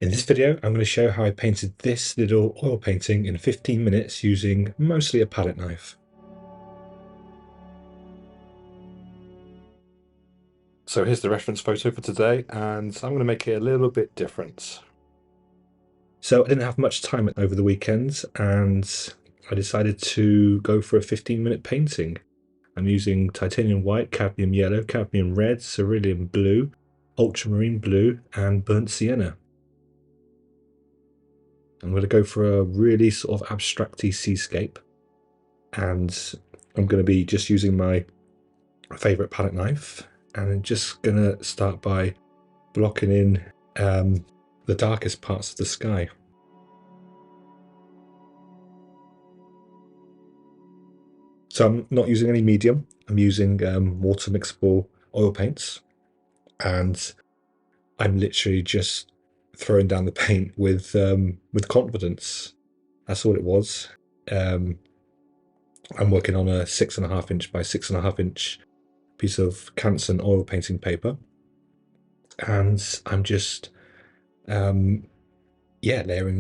In this video, I'm going to show how I painted this little oil painting in 15 minutes using mostly a palette knife. So here's the reference photo for today, and I'm going to make it a little bit different. So I didn't have much time over the weekend, and I decided to go for a 15-minute painting. I'm using titanium white, cadmium yellow, cadmium red, cerulean blue, ultramarine blue, and burnt sienna. I'm going to go for a really sort of abstracty seascape, and I'm going to be just using my favourite palette knife, and I'm just going to start by blocking in the darkest parts of the sky. So I'm not using any medium, I'm using water mixable oil paints, and I'm literally just throwing down the paint with confidence. That's all it was. I'm working on a 6.5 inch by 6.5 inch piece of Canson oil painting paper, and I'm just layering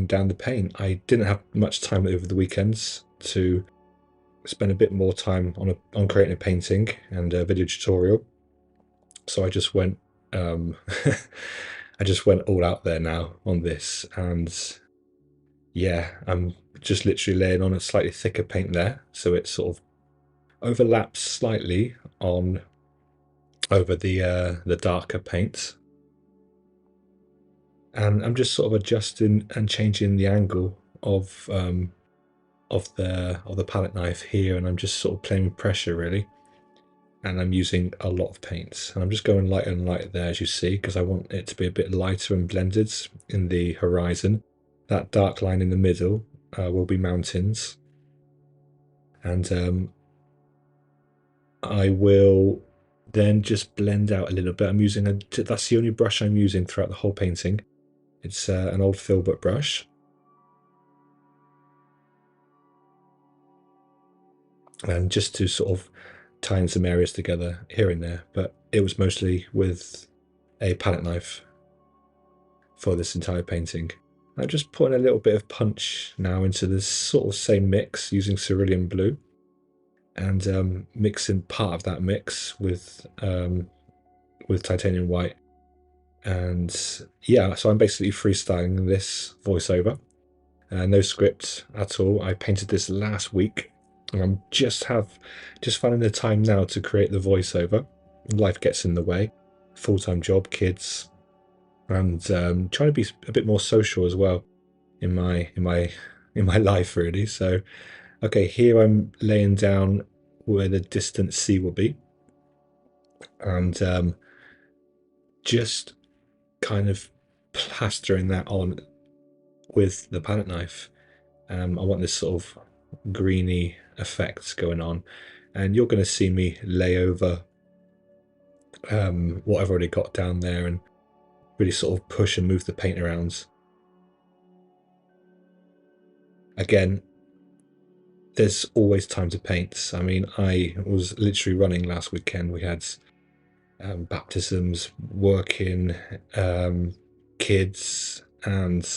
down the paint. I didn't have much time over the weekends to spend a bit more time on creating a painting and a video tutorial, so I just went I just went all out there now on this, and yeah, I'm just literally laying on a slightly thicker paint there, so it sort of overlaps slightly on over the darker paint, and I'm just sort of adjusting and changing the angle of the palette knife here, and I'm just sort of playing with pressure really, and I'm using a lot of paints, and I'm just going lighter and lighter there, as you see, because I want it to be a bit lighter and blended in the horizon. That dark line in the middle will be mountains, and I will then just blend out a little bit. I'm using that's the only brush I'm using throughout the whole painting. It's an old filbert brush, and just to sort of tie in some areas together here and there, but it was mostly with a palette knife for this entire painting. I'm just putting a little bit of punch now into this sort of same mix using cerulean blue, and mixing part of that mix with titanium white. And yeah, so I'm basically freestyling this voiceover, no script at all. I painted this last week, and I'm just finding the time now to create the voiceover. Life gets in the way, full-time job, kids, and trying to be a bit more social as well in my life really. So okay, here I'm laying down where the distant sea will be, and just kind of plastering that on with the palette knife. I want this sort of greeny effect going on, and you're going to see me lay over what I've already got down there and really sort of push and move the paint around. Again, there's always time to paint. I mean, I was literally running last weekend. We had baptisms, working, kids, and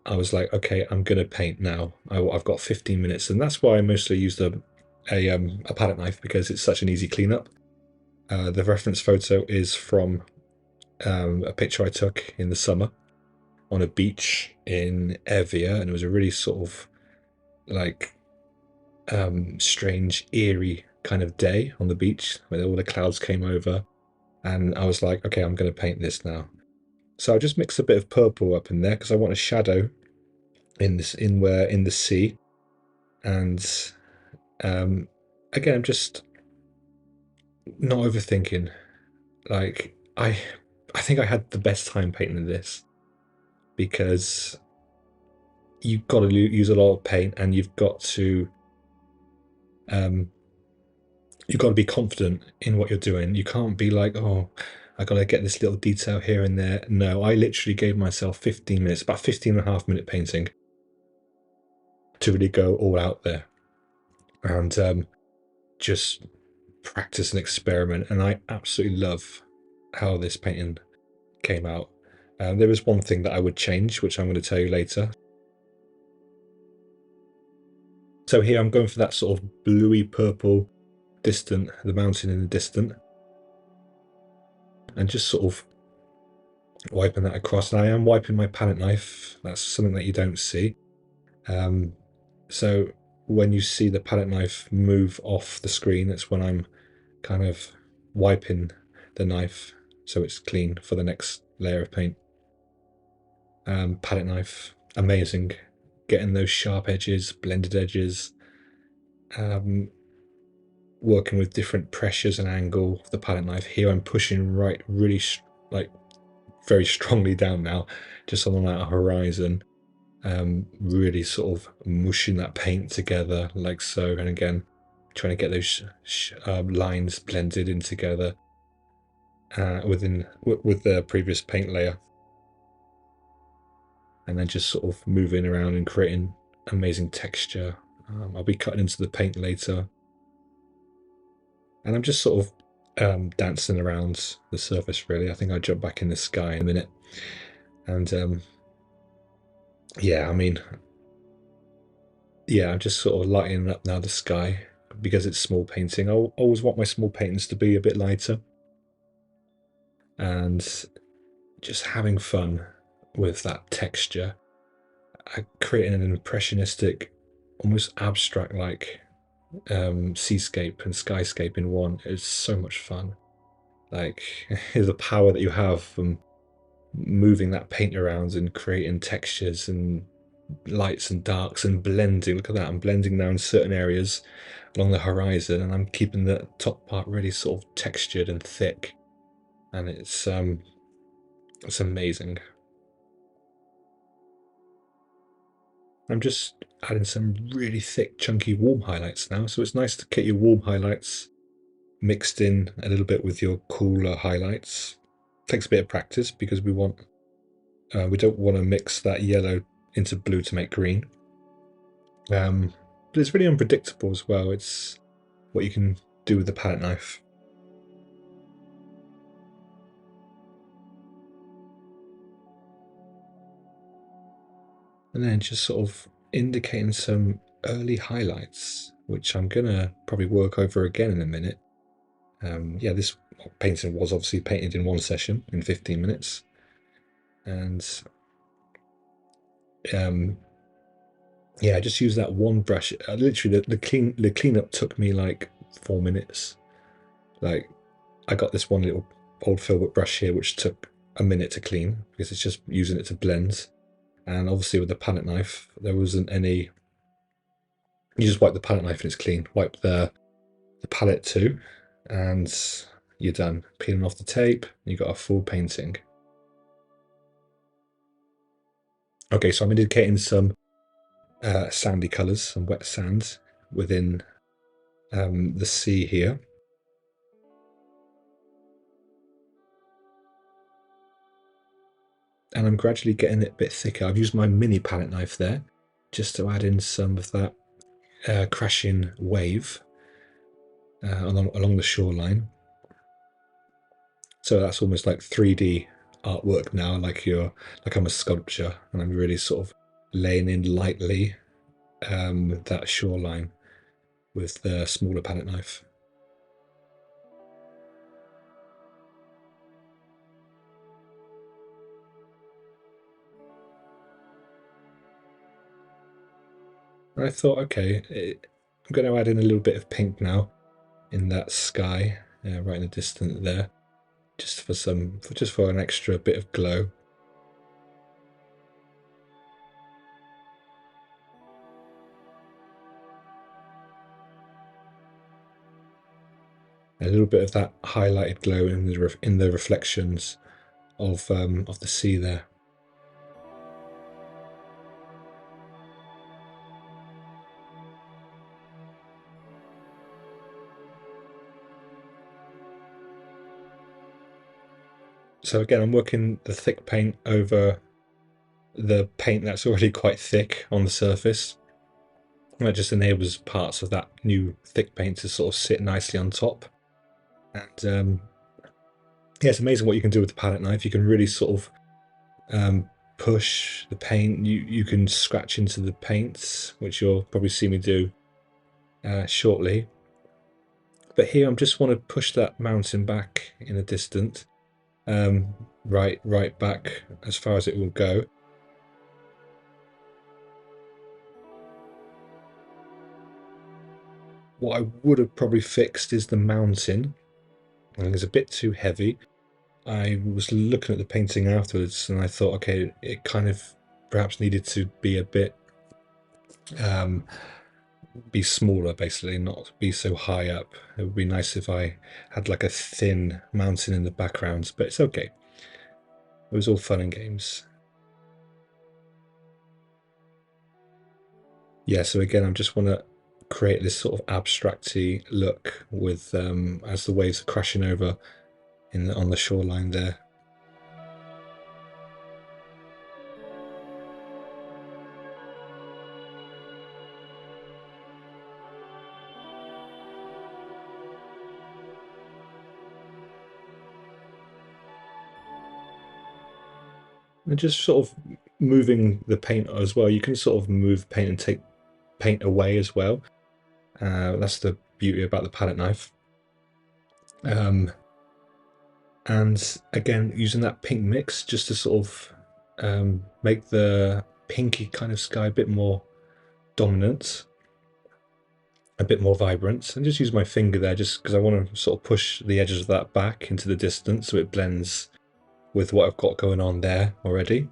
I was like, okay, I'm gonna paint now. I've got 15 minutes, and that's why I mostly used a palette knife, because it's such an easy cleanup. The reference photo is from a picture I took in the summer on a beach in Evia, and it was a really sort of like strange, eerie kind of day on the beach where all the clouds came over, and I was like, okay, I'm going to paint this now. So I just mixed a bit of purple up in there because I want a shadow in the sea, and again, I'm just not overthinking. Like I think I had the best time painting this, because you've got to use a lot of paint, and um, you've got to be confident in what you're doing. You can't be like, oh, I got to get this little detail here and there. No, I literally gave myself 15 minutes, about 15.5 minute painting, to really go all out there and just practice and experiment. And I absolutely love how this painting came out. There is one thing that I would change, which I'm going to tell you later. So here I'm going for that sort of bluey purple distant, the mountain in the distant, and just sort of wiping that across. And I am wiping my palette knife. That's something that you don't see. So when you see the palette knife move off the screen, that's when I'm kind of wiping the knife so it's clean for the next layer of paint. Palette knife, amazing. Getting those sharp edges, blended edges, working with different pressures and angle of the palette knife. Here I'm pushing right really like very strongly down now, just on that horizon, really sort of mushing that paint together like so, and again trying to get those lines blended in together with the previous paint layer, and then just sort of moving around and creating amazing texture. I'll be cutting into the paint later, and I'm just sort of dancing around the surface really. I think I'll jump back in the sky in a minute. And yeah, I mean, yeah, I'm just sort of lightening up now the sky because it's small painting. I always want my small paintings to be a bit lighter, and just having fun with that texture, creating an impressionistic, almost abstract like seascape and skyscape in one is so much fun. Like the power that you have from moving that paint around and creating textures and lights and darks and blending. Look at that, I'm blending now in certain areas along the horizon, and I'm keeping the top part really sort of textured and thick, and it's amazing. I'm just adding some really thick chunky warm highlights now, so it's nice to get your warm highlights mixed in a little bit with your cooler highlights. Takes a bit of practice because we don't want to mix that yellow into blue to make green. But it's really unpredictable as well. It's what you can do with the palette knife. And then just sort of indicating some early highlights, which I'm gonna probably work over again in a minute. Yeah, this painting was obviously painted in one session in 15 minutes, and yeah, I just used that one brush. Literally, the cleanup took me like 4 minutes. Like, I got this one little old filbert brush here, which took a minute to clean because it's just using it to blend. And obviously, with the palette knife, there wasn't any. You just wipe the palette knife and it's clean. Wipe the palette too, and you're done. Peeling off the tape, you got a full painting. Okay, so I'm indicating some sandy colours, some wet sand within the sea here. And I'm gradually getting it a bit thicker. I've used my mini palette knife there just to add in some of that crashing wave along the shoreline. So that's almost like 3D artwork now, like I'm a sculpture, and I'm really sort of laying in lightly that shoreline with the smaller palette knife. And I thought, okay, I'm going to add in a little bit of pink now in that sky, right in the distance there, just for an extra bit of glow. A little bit of that highlighted glow in the reflections of the sea there. So again, I'm working the thick paint over the paint that's already quite thick on the surface. And that just enables parts of that new thick paint to sort of sit nicely on top. And yeah, it's amazing what you can do with the palette knife. You can really sort of push the paint. You can scratch into the paints, which you'll probably see me do shortly. But here I just want to push that mountain back in the distance, right back as far as it will go. What I would have probably fixed is the mountain. I think it's a bit too heavy. I was looking at the painting afterwards and I thought, okay, it kind of perhaps needed to be a bit, be smaller basically, not be so high up. It would be nice if I had like a thin mountain in the background, but it's okay. It was all fun and games. Yeah, so again, I just want to create this sort of abstracty look with as the waves are crashing over on the shoreline there. And just sort of moving the paint as well. You can sort of move paint and take paint away as well. That's the beauty about the palette knife. And again, using that pink mix just to sort of make the pinky kind of sky a bit more dominant, a bit more vibrant, and just use my finger there just because I want to sort of push the edges of that back into the distance so it blends with what I've got going on there already.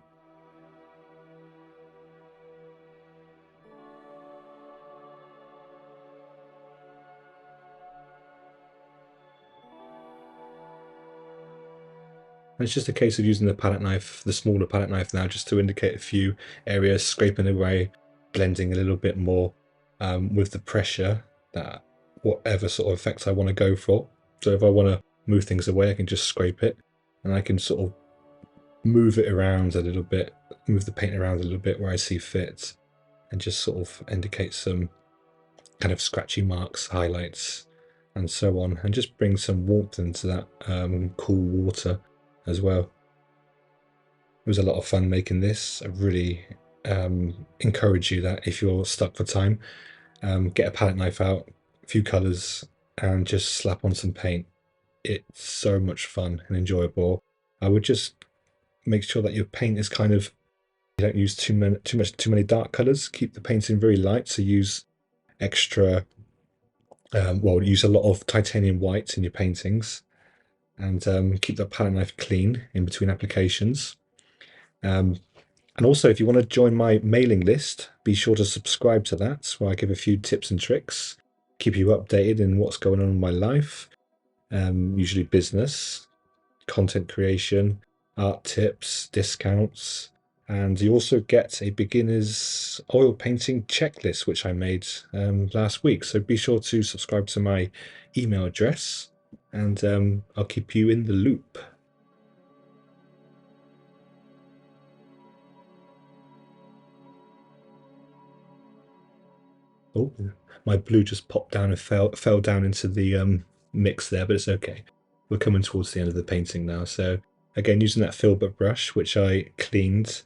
And it's just a case of using the palette knife, the smaller palette knife now, just to indicate a few areas, scraping away, blending a little bit more with the pressure, that whatever sort of effects I want to go for. So if I want to move things away, I can just scrape it and I can sort of move it around a little bit, move the paint around a little bit where I see fit, and just sort of indicate some kind of scratchy marks, highlights, and so on, and just bring some warmth into that cool water as well. It was a lot of fun making this. I really encourage you that if you're stuck for time, get a palette knife out, a few colours, and just slap on some paint. It's so much fun and enjoyable. I would just make sure that your paint is kind of, you don't use too many dark colours. Keep the painting very light. So use extra, use a lot of titanium white in your paintings, and keep the palette knife clean in between applications. And also, if you want to join my mailing list, be sure to subscribe to that, where I give a few tips and tricks, keep you updated in what's going on in my life, usually business, content creation, art tips, discounts, and you also get a beginner's oil painting checklist, which I made last week. So be sure to subscribe to my email address, and I'll keep you in the loop. Oh, my blue just popped down and fell down into the mix there, but it's okay. We're coming towards the end of the painting now. So again, using that filbert brush, which I cleaned,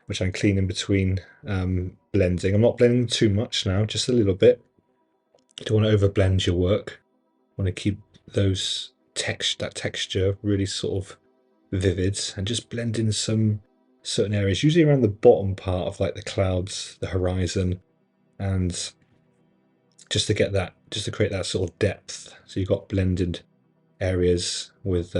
which I'm cleaning between blending. I'm not blending too much now, just a little bit. You don't want to over blend your work. You want to keep that texture really sort of vivid, and just blend in some certain areas, usually around the bottom part of like the clouds, the horizon, and just to create that sort of depth. So you've got blended areas with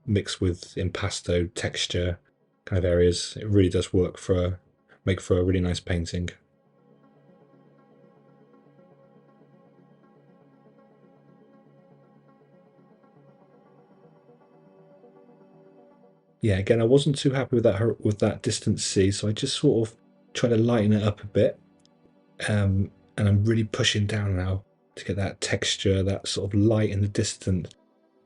mixed with impasto texture kind of areas. It really does make for a really nice painting. Yeah, again, I wasn't too happy with that distant sea, so I just sort of try to lighten it up a bit. And I'm really pushing down now to get that texture, that sort of light in the distant,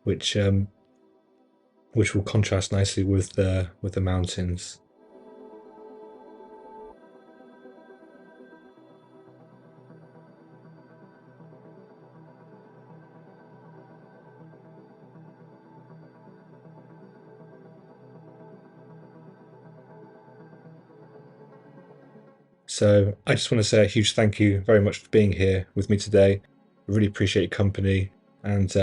which will contrast nicely with the mountains. So I just want to say a huge thank you very much for being here with me today. I really appreciate your company, and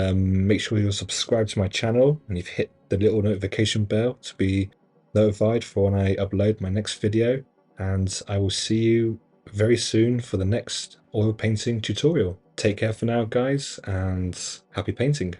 make sure you're subscribed to my channel and you've hit the little notification bell to be notified for when I upload my next video. And I will see you very soon for the next oil painting tutorial. Take care for now, guys, and happy painting.